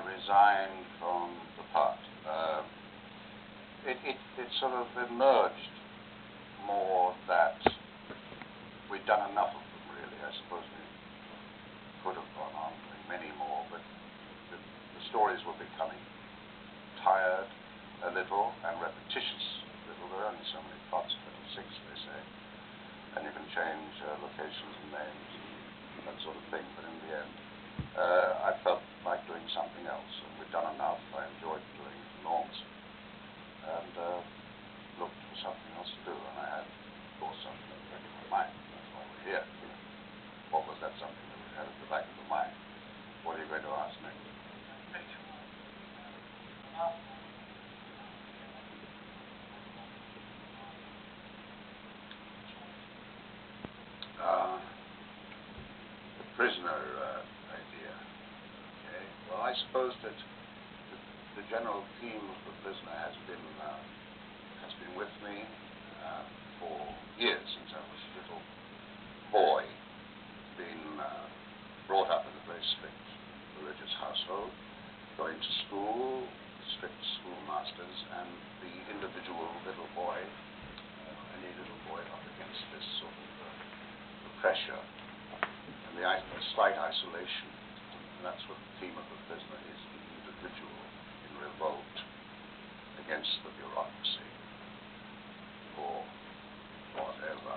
resigned from the part. It sort of emerged more that we'd done enough of them, really. I suppose we could have gone on doing many more, but the stories were becoming tired a little and repetitious a little. There are only so many plots, 26 they say, and you can change locations and names and that sort of thing, but in the end I felt like doing something else, and we'd done enough. I enjoyed doing it enormously, and looked for something else to do, and I had, of course, something at the back of my mind. That's why we're here. What was that something that we had at the back of the mind? What are you going to ask next? The prisoner idea. Okay. Well, I suppose that the general theme of the prisoner has been with me for years, since I was a little boy, being brought up in a very strict religious household, going to school, strict schoolmasters, and the individual little boy, any little boy up against this sort of pressure and the slight isolation. And that's what the theme of the prisoner is, the individual in revolt against the bureaucracy or whatever.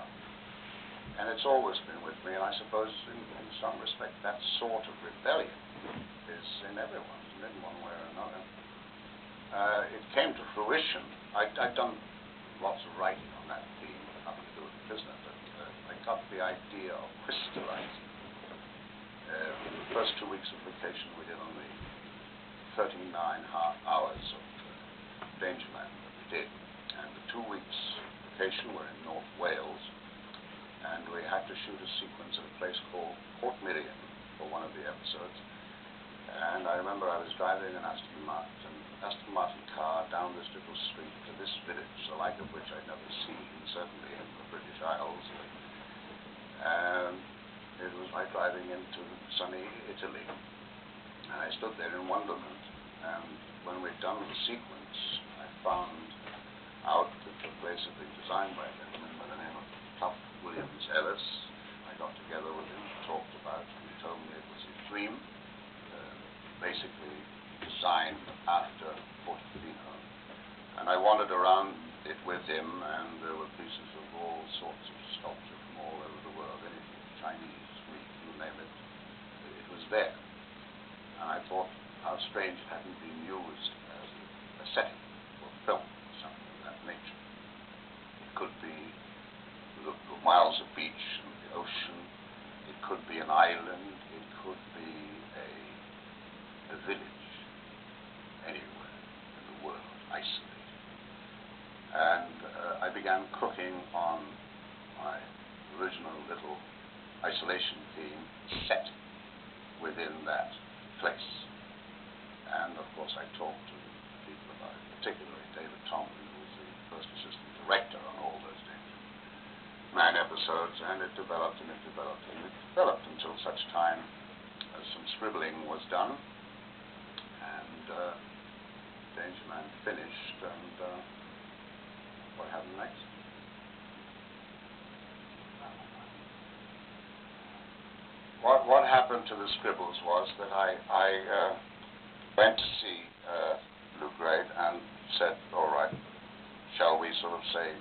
And it's always been with me, and I suppose in some respect that sort of rebellion is in everyone, in one way or another. It came to fruition. I'd done lots of writing on that theme, nothing to do with the prisoner, but I got the idea of crystallizing. The first 2 weeks of vacation we did on the 39 hours of Dangerland that we did, and the 2 weeks vacation were in North Wales, and we had to shoot a sequence at a place called Port Miriam for one of the episodes. And I remember I was driving an Aston Martin car down this little street to this village, the like of which I'd never seen, certainly in the British Isles. And it was like driving into sunny Italy. And I stood there in wonderment. And when we'd done the sequence, I found out that the place had been designed by a gentleman by the name of Tuff Williams Ellis. I got together with him, talked about it, and he told me it was his dream, basically designed after Portofino. And I wandered around it with him, and there were pieces of all sorts of sculpture from all over the world, anything Chinese, Greek, you name it, it was there. And I thought how strange it hadn't been used as a setting for film, something of that nature. It could be the miles of beach and the ocean, it could be an island, it could be a village anywhere in the world, isolated. And I began cooking on my original little isolation theme set within that place. And of course I talked to people about it, particularly David Tomlin, who was the first assistant director on all those 9 episodes, and it developed and it developed and it developed until such time as some scribbling was done, and Dangerland finished, and what happened next? What happened to the scribbles was that I went to see Lou Grade and said, all right, shall we sort of say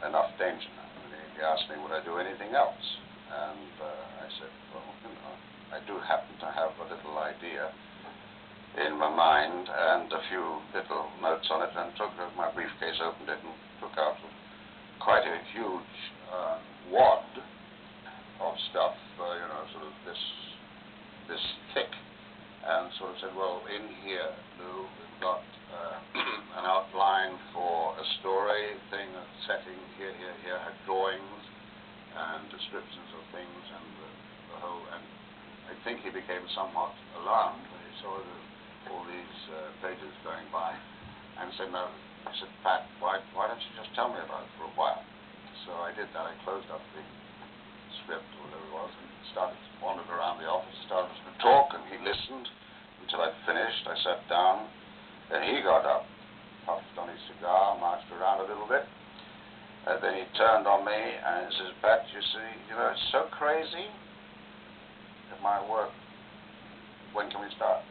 enough Dangerland? And he asked me, would I do anything else? And I said, well, you know, I do happen to have a little idea in my mind and a few little notes on it, and took my briefcase, opened it, and took out quite a huge wad of stuff, you know, sort of this thick, and sort of said, well, in here, Lou, we've got an outline for a story thing, a setting here, had drawings and descriptions of things, and the whole, and I think he became somewhat alarmed when he saw all these pages going by, and said, no, I said, Pat, why don't you just tell me about it for a while? So I did that. I closed up the script or whatever it was and wandered around the office, started to talk, and he listened, until I'd finished. I sat down, then he got up, puffed on his cigar, marched around a little bit, then he turned on me and says, "Pat, you see, it's so crazy at my work. When can we start?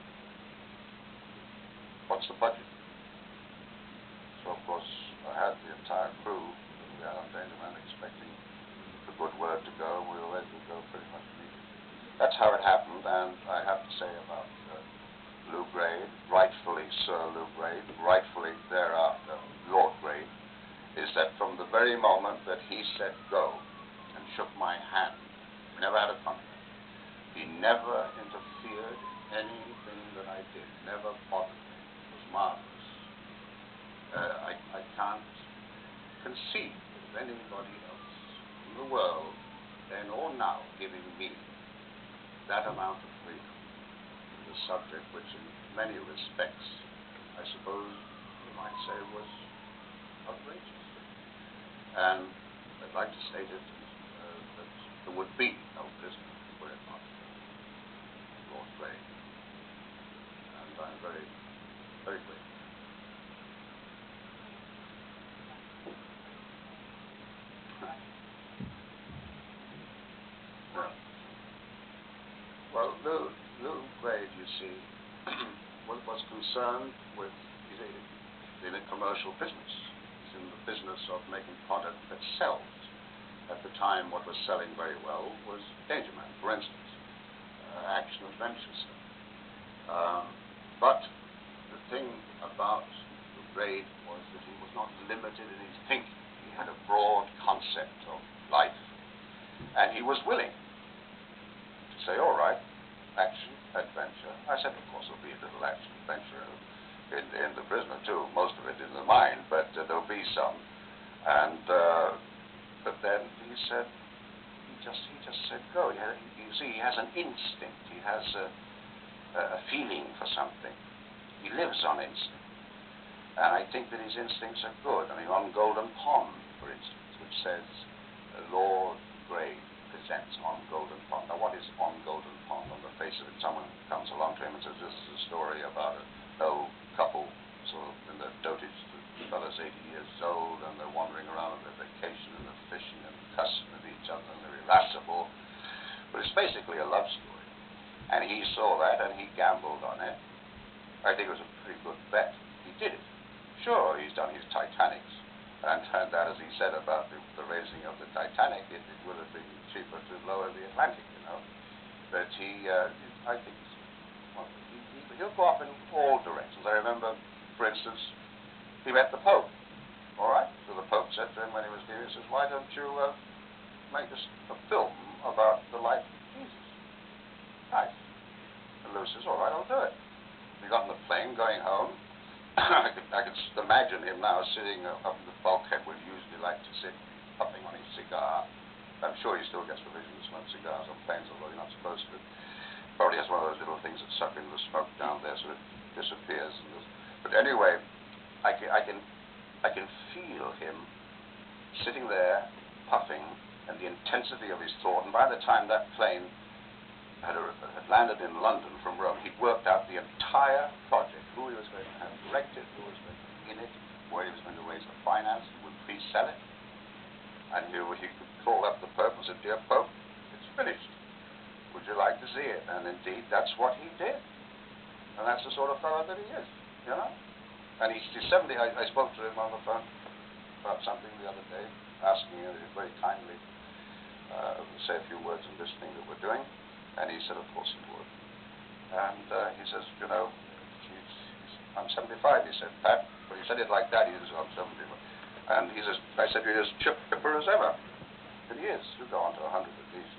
What's the budget?" So, of course, I had the entire crew that we had on Dangerman expecting the good word to go. We were ready to go pretty much immediately. That's how it happened, and I have to say about Lou Grade, rightfully Sir Lou Grade, rightfully thereafter Lord Grade, is that from the very moment that he said go and shook my hand, we never had a contract. He never interfered in anything that I did, never bothered me. It was marvelous. I can't conceive of anybody else in the world, then or now, giving me that amount of freedom with a subject which in many respects, I suppose you might say, was outrageous. And I'd like to state it that there would be no business were it not Lord Grade. And I'm very, very grateful. Well, Lou Grade, you see, was concerned with, he's in a commercial business. He's in the business of making product that sells. At the time, what was selling very well was Dangerman, for instance, action-adventure stuff. But the thing about Lou Grade was that he was not limited in his thinking. He had a broad concept of life, and he was willing to say, all right, action, adventure. I said, of course, there'll be a little action, adventure in the prisoner, too. Most of it in the mind, but there'll be some. And, but then he said, he just said go. You see, he has an instinct. He has a feeling for something. He lives on instinct. And I think that his instincts are good. I mean, on Golden Pond, for instance, which says, Lord Grade presents On Golden Pond. Now, what is On Golden Pond? On the face of it, someone comes along to him and says, this is a story about an old couple, sort of in their dotage. The fellow's 80 years old, and they're wandering around on their vacation, and they're fishing and cussing with each other, and they're irascible. But it's basically a love story. And he saw that, and he gambled on it. I think it was a pretty good bet. He did it. Sure, he's done his Titanics. And turned out, as he said about the raising of the Titanic, it would have been cheaper to lower the Atlantic, But I think, well, he'll go off in all directions. I remember, for instance, he met the Pope. All right? So the Pope said to him when he was leaving, he says, why don't you make a film about the life of Jesus? Nice. And Lou says, all right, I'll do it. He got on the plane going home. I could imagine him now sitting up in the bulkhead where he usually liked to sit, puffing on his cigar. I'm sure he still gets permission to smoke cigars on planes, although you're not supposed to. Probably has one of those little things that suck into the smoke down there, so it disappears. But anyway, I can feel him sitting there, puffing, and the intensity of his thought. And by the time that plane had landed in London from Rome, he'd worked out the entire project, who he was going to have directed, who was going to be in it, where he was going to raise the finance, he would pre-sell it, and he could call up the Pope and say, dear Pope, it's finished. Would you like to see it? And indeed, that's what he did. And that's the sort of fellow that he is, And he's 70. I spoke to him on the phone about something the other day, asking him very kindly to say a few words in this thing that we're doing. And he said, of course he would. And he says, I'm 75, he said, Pat. But he said it like that, he says, I'm 75. And he says, I said, you're as chipper as ever. And he is. He'll go on to 100 at least.